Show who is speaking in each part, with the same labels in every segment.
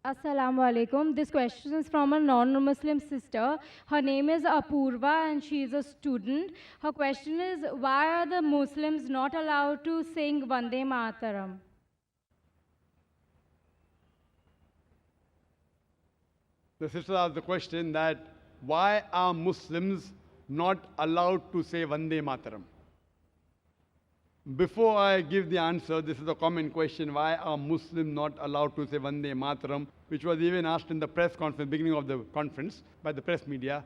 Speaker 1: Assalamu alaikum. This question is from a non-Muslim sister. Her name is Apurva and she is a student. Her question is, why are the Muslims not allowed to sing Vande Maataram?
Speaker 2: The sister asked the question that why are Muslims not allowed to say Vande Maataram? Before I give the answer, this is a common question, why are Muslims not allowed to say Vande Maataram, which was even asked in the press conference, beginning of the conference, by the press media.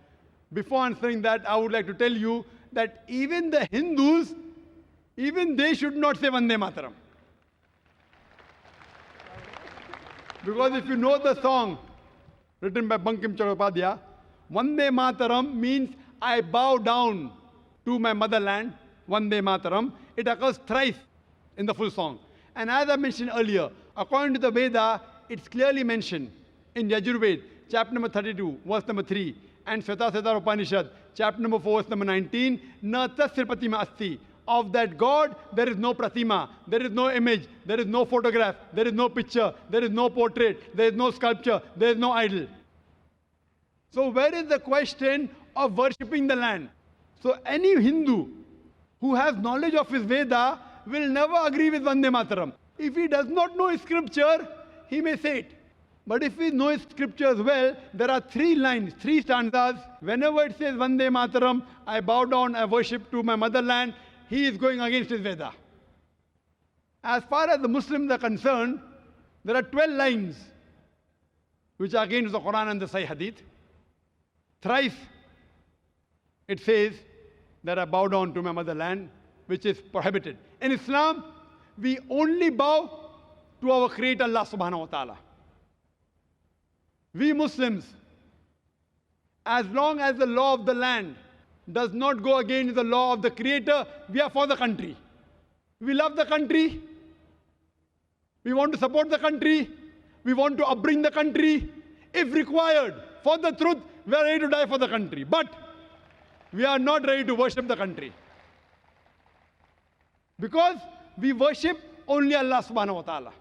Speaker 2: Before answering that, I would like to tell you that even the Hindus, even they should not say Vande Maataram. Because if you know the song written by Bankim Chattopadhyay, Vande Maataram means I bow down to my motherland, Vande Maataram. It occurs thrice in the full song. And as I mentioned earlier, according to the Veda, it's clearly mentioned in Yajurveda, chapter number 32, verse number 3, and Svetasvatara Upanishad, chapter number 4, verse number 19, Na tasya pratima asti. Of that God, there is no pratima, there is no image, there is no photograph, there is no picture, there is no portrait, there is no sculpture, there is no idol. So where is the question of worshipping the land? So any Hindu who has knowledge of his Veda will never agree with Vande Mataram. If he does not know his scripture, he may say it. But if he knows scriptures well, there are 3 lines, 3 stanzas. Whenever it says Vande Mataram, I bow down, I worship to my motherland, he is going against his Veda. As far as the Muslims are concerned, there are 12 lines which are against the Quran and the Sahih Hadith. Thrice it says that I bow down to my motherland, which is prohibited. In Islam, we only bow to our Creator Allah subhanahu wa ta'ala. We Muslims, as long as the law of the land does not go against the law of the Creator, we are for the country. We love the country. We want to support the country. We want to upbring the country. If required, for the truth, we are ready to die for the country. But we are not ready to worship the country. Because we worship only Allah subhanahu wa ta'ala.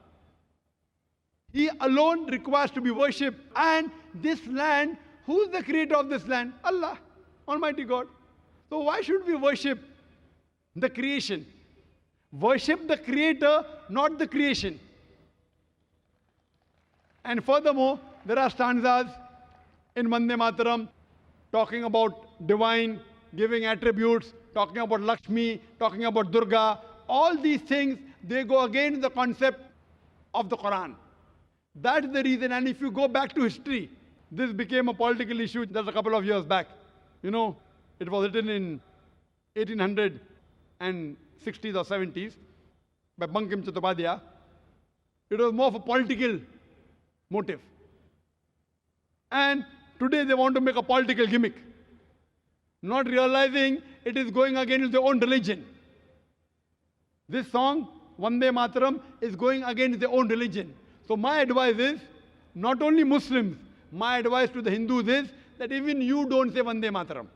Speaker 2: He alone requires to be worshipped. And this land, who is the creator of this land? Allah, Almighty God. So why should we worship the creation? Worship the creator, not the creation. And furthermore, there are stanzas in Vande Mataram talking about divine, giving attributes, talking about Lakshmi, talking about Durga. All these things, they go against the concept of the Quran. That is the reason. And if you go back to history, this became a political issue just a couple of years back. You know, it was written in 1860s or 70s by Bankim Chattopadhyay. It was more of a political motive. And today they want to make a political gimmick, not realizing it is going against their own religion. This song, Vande Mataram, is going against their own religion. So my advice is, not only Muslims, my advice to the Hindus is that even you don't say Vande Mataram.